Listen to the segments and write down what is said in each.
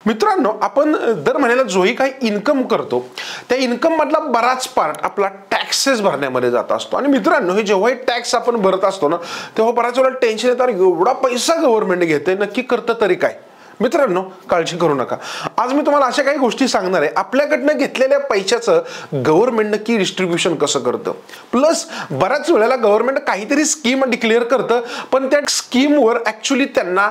मित्रांनो, आपण दर महिन्याला जोही काही इन्कम करतो त्या इन्कम मधला बराच पार्ट आपला टॅक्सेस भरण्यामध्ये जात असतो। आणि मित्रांनो, हे जेव्हा टॅक्स आपण भरत असतो ना, तेव्हा बराच वेळा टेन्शन येतं, एवढा पैसा गव्हर्नमेंट घेते, नक्की करतं तरी काय। मित्रांनो, काळजी करू नका। आज मी तुम्हाला अशा काही गोष्टी सांगणार आहे, आपल्याकडनं घेतलेल्या पैशाचं गव्हर्नमेंट नक्की डिस्ट्रीब्युशन कसं करतं। प्लस बऱ्याच वेळेला गव्हर्नमेंट काहीतरी स्कीम डिक्लेअर करतं, पण त्या स्कीमवर ऍक्च्युअली त्यांना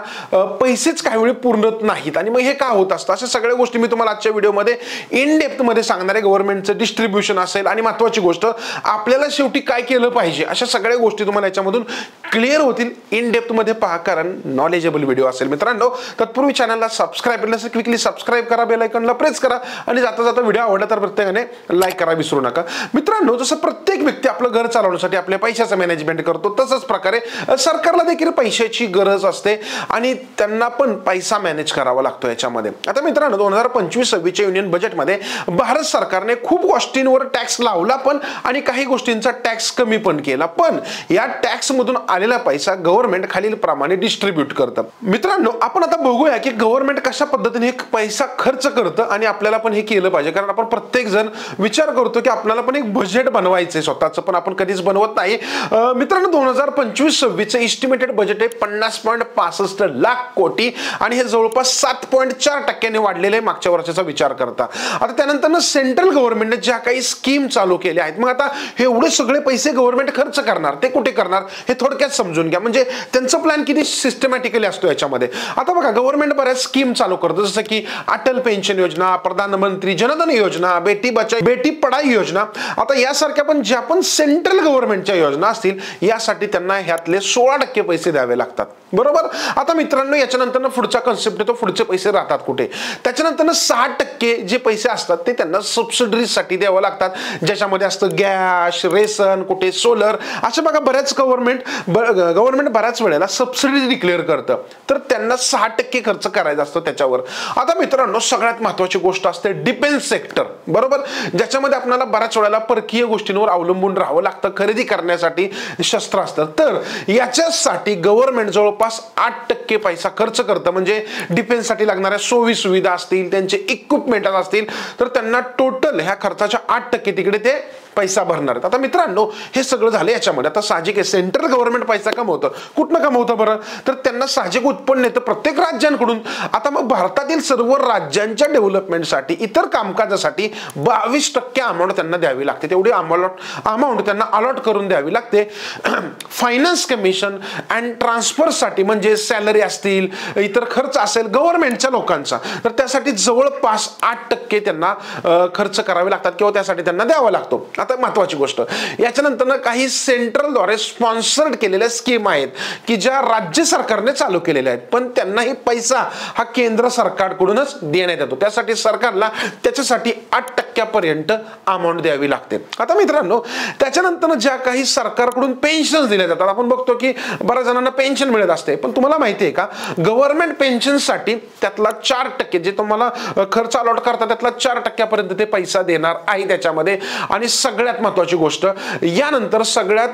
पैसेच काही वेळी पुरत नाहीत, आणि मग हे का होत असतं। अशा सगळ्या गोष्टी मी तुम्हाला आजच्या व्हिडिओमध्ये इन डेप्थ मध्ये सांगणार आहे। गव्हर्नमेंटचं डिस्ट्रीब्युशन असेल, आणि महत्त्वाची गोष्ट आपल्याला शेवटी काय केलं पाहिजे, अशा सगळ्या गोष्टी तुम्हाला याच्यामधून क्लिअर होतील। इन डेप्थ मध्ये पहा, कारण नॉलेजेबल व्हिडिओ असेल। मित्रांनो, तत्पूर्वी चॅनलला सबस्क्राइब केलं नसेल क्विकली सबस्क्राइब करा, बेल आयकॉनला प्रेस करा, आणि जाता जाता व्हिडिओ आवडला तर प्रत्येकाने लाईक करा विसरू नका। मित्रांनो, जसं प्रत्येक व्यक्ती आपलं घर चालवण्यासाठी आपल्या पैशाचं मॅनेजमेंट करतो, तसंच प्रकारे सरकारला देखील पैशाची गरज असते, आणि त्यांना पण पैसा मॅनेज करावा लागतो याच्यामध्ये। आता मित्रांनो, 2025-26 युनियन बजेटमध्ये भारत सरकारने खूप गोष्टींवर टॅक्स लावला पण, आणि काही गोष्टींचा टॅक्स कमी पण केला, पण या टॅक्स मधून आलेला पैसा गव्हर्नमेंट खालील प्रमाणे डिस्ट्रीब्यूट करतं। मित्रांनो, आपण आता बघूया की गव्हर्नमेंट कशा पद्धतीने पैसा खर्च करतं, आणि आपल्याला पण हे केलं पाहिजे, कारण आपण प्रत्येक जण विचार करतो की आपल्याला पण एक बजेट बनवायचंय स्वतःचं, पण आपण कधीच बनवत नाही। मित्रांनो, 2025-26 एस्टिमेटेड बजेट आहे 50.65 लाख कोटी, आणि हे जवळपास 7.4% वाढलेले मागच्या वर्षाचा विचार करता। आता त्यानंतर सेंट्रल गव्हर्नमेंटने ज्या काही स्कीम चालू केल्या आहेत, मग आता हे एवढे सगळे पैसे गव्हर्नमेंट खर्च करणार, ते कुठे करणार हे थोडक्यात समजून घ्या, म्हणजे त्यांचा प्लॅन किती सिस्टमॅटिकली असतो याच्यामध्ये। आता बघा, गव्हर्नमेंट बऱ्याच स्कीम चालू करतं, जसं की अटल पेन्शन योजना, प्रधानमंत्री जनधन योजना, बेटी बचाओ बेटी पढाई योजना। आता यासारख्या पण ज्या पण सेंट्रल गव्हर्नमेंटच्या योजना असतील, यासाठी त्यांना ह्यातले 16% पैसे द्यावे लागतात, बरोबर। आता मित्रांनो, याच्यानंतर पुढचा कन्सेप्ट येतो, पुढचे पैसे राहतात कुठे। त्याच्यानंतर 6% जे पैसे असतात ते त्यांना सबसिडीसाठी द्यावे लागतात, ज्याच्यामध्ये असतं गॅस, रेशन, कुठे सोलर, अशा बघा बऱ्याच गव्हर्नमेंट बऱ्याच वेळेला सबसिडी डिक्लेअर करतं, तर त्यांना 6% खर्च करायचा असतो त्याच्यावर। आता मित्रांनो, सगळ्यात महत्त्वाची गोष्ट असते डिफेन्स सेक्टर, बरोबर, ज्याच्यामध्ये आपल्याला बऱ्याच वेळेला परकीय गोष्टींवर अवलंबून राहावं लागतं खरेदी करण्यासाठी शस्त्र असतात, तर याच्यासाठी गव्हर्नमेंट जवळपास 8% पैसा खर्च करतं, म्हणजे डिफेन्ससाठी लागणाऱ्या सोयी सुविधा असतील, त्यांचे इक्विपमेंट असतील, तर त्यांना टोटल ह्या खर्चाच्या 8% तिकडे ते पैसा भरणार आहेत। आता मित्रांनो, हे सगळं झालं याच्यामध्ये। आता साहजिक आहे, सेंट्रल गव्हर्नमेंट पैसा कमवतं, कुठनं कमवतं बरं, तर त्यांना साहजिक उत्पन्न येतं प्रत्येक राज्यांकडून। आता मग भारतातील सर्व राज्यांच्या डेव्हलपमेंटसाठी, इतर कामकाजासाठी 22% अमाऊंट त्यांना द्यावी लागते, तेवढी अमाऊंट त्यांना अलॉट करून द्यावी लागते। फायनान्स कमिशन अँड ट्रान्सफरसाठी, म्हणजे सॅलरी असतील, इतर खर्च असेल गव्हर्नमेंटच्या लोकांचा, तर त्यासाठी जवळपास 8% त्यांना खर्च करावे लागतात, किंवा त्यासाठी त्यांना द्यावा लागतो। आता महत्त्वाची गोष्ट, याच्यानंतर काही सेंट्रलद्वारे स्पॉन्सर्ड केलेल्या स्कीम आहेत की ज्या राज्य सरकारने चालू केलेल्या आहेत, पण त्यांनाही पैसा हा केंद्र सरकारकडूनच देण्यात येतो, त्यासाठी सरकारला त्याच्यासाठी 8% पर्यंत अमाऊंट द्यावी लागते। आता मित्रांनो, त्याच्यानंतर ज्या काही सरकारकडून पेन्शन दिल्या जातात, आपण बघतो की बऱ्याच जणांना पेन्शन मिळत असते, पण तुम्हाला माहिती आहे का, गव्हर्नमेंट पेन्शनसाठी त्यातला 4% जे तुम्हाला खर्च अलॉट करतात, त्यातला 4% पर्यंत ते पैसा देणार आहे त्याच्यामध्ये। आणि सगळ्यात महत्त्वाची गोष्ट, यानंतर सगळ्यात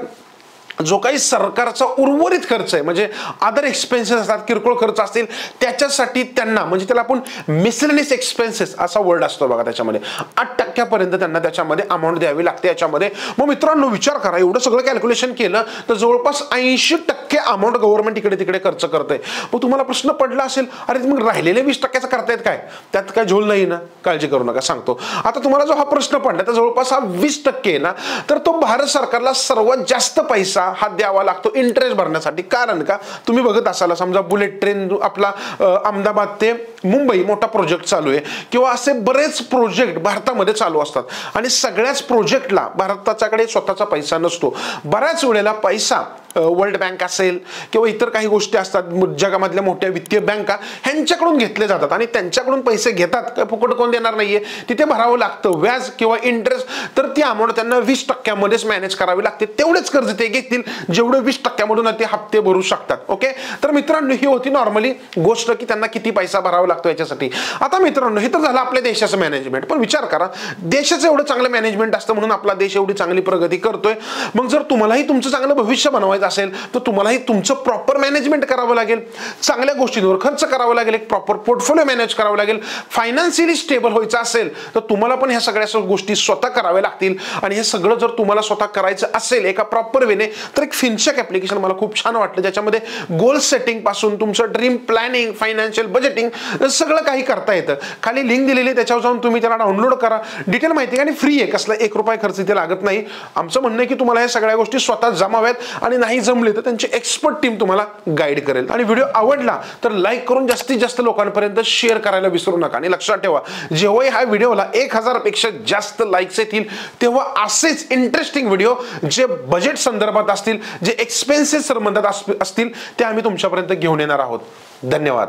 जो काही सरकारचा उर्वरित खर्च आहे, म्हणजे अदर एक्सपेन्सेस असतात, किरकोळ खर्च असतील, त्याच्यासाठी त्यांना, म्हणजे त्याला आपण मिसलेनियस एक्सपेन्सेस असा वर्ड असतो बघा, त्याच्यामध्ये 8% पर्यंत त्यांना त्याच्यामध्ये अमाऊंट द्यावी लागते याच्यामध्ये। मग मित्रांनो, विचार करा, एवढं सगळं कॅल्क्युलेशन केलं तर जवळपास 80% अमाऊंट गव्हर्नमेंट इकडे तिकडे खर्च करतंय। मग तुम्हाला प्रश्न पडला असेल, अरे मग राहिलेले 20% करतायत काय, त्यात काय झोल नाही ना, काळजी करू नका, सांगतो। आता तुम्हाला जो हा प्रश्न पडला, तर जवळपास हा 20% आहे ना, तर तो भारत सरकारला सर्वात जास्त पैसा हा द्यावा लागतो इंटरेस्ट भरण्यासाठी। कारण का, तुम्ही बघत असाल, समजा बुलेट ट्रेन आपला अहमदाबाद ते मुंबई मोठा प्रोजेक्ट चालू आहे, किंवा असे बरेच प्रोजेक्ट भारतामध्ये चालू असतात, आणि सगळ्याच प्रोजेक्टला भारताच्याकडे स्वतःचा पैसा नसतो। बऱ्याच वेळेला पैसा वर्ल्ड बँक असेल किंवा इतर काही गोष्टी असतात, जगामधल्या मोठ्या वित्तीय बँका ह्यांच्याकडून घेतले जातात, आणि त्यांच्याकडून पैसे घेतात, काय फुकट कोण देणार नाहीये, तिथे भरावं लागतं व्याज किंवा इंटरेस्ट, तर ती अमाऊंट त्यांना 20% मध्येच मॅनेज करावी लागते। तेवढेच कर्ज ते घेतील जेवढे 20% मधून ते हप्ते भरू शकतात। ओके, तर मित्रांनो, ही होती नॉर्मली गोष्ट की त्यांना किती पैसा भरावा लागतो याच्यासाठी। आता मित्रांनो, हे तर झालं आपल्या देशाचं मॅनेजमेंट, पण विचार करा, देशाचं एवढं चांगलं मॅनेजमेंट असतं म्हणून आपला देश एवढी चांगली प्रगती करतोय, मग जर तुम्हालाही तुमचं चांगलं भविष्य बनवायचं करायचं असेल तर तुम्हालाही तुमचं प्रॉपर मॅनेजमेंट करावं लागेल, चांगल्या गोष्टींवर खर्च करावा लागेल, एक प्रॉपर पोर्टफोलिओ मॅनेज करावं लागेल. फायनान्शियली स्टेबल व्हायचं असेल तर तुम्हाला पण ह्या सगळ्या गोष्टी स्वतः कराव्या लागतील. आणि हे सगळं जर तुम्हाला स्वतः करायचं असेल एका प्रॉपर वेने तर एक फिनचेक ऍप्लिकेशन मला खूप छान वाटलं, ज्याच्यामध्ये गोल सेटिंग पासून तुमचं ड्रीम प्लॅनिंग, फायनान्शियल बजेटिंग सगळं काही करता येतं. खाली लिंक दिलेली आहे, त्याच्यावर जाऊन तुम्ही त्याला डाउनलोड करा. डिटेल माहिती आणि फ्री आहे, कसला 1 रुपया खर्च इथे लागत नाही. आमचं म्हणणं आहे की तुम्हाला ह्या सगळ्या गोष्टी स्वतः जमाव्यात आणि नाही जमले तर त्यांची एक्सपर्ट टीम तुम्हाला गाईड करेल. आणि व्हिडिओ आवडला तर लाईक करून जास्तीत जास्त लोकांपर्यंत शेअर करायला विसरू नका. आणि लक्षात ठेवा, जेव्हाही हा व्हिडिओला 1000 पेक्षा जास्त लाईक्स येतील तेव्हा असेच इंटरेस्टिंग व्हिडिओ जे बजेट संदर्भात असतील, जे एक्सपेन्सेस संबंधात असतील ते आम्ही तुमच्यापर्यंत घेऊन येणार आहोत. धन्यवाद.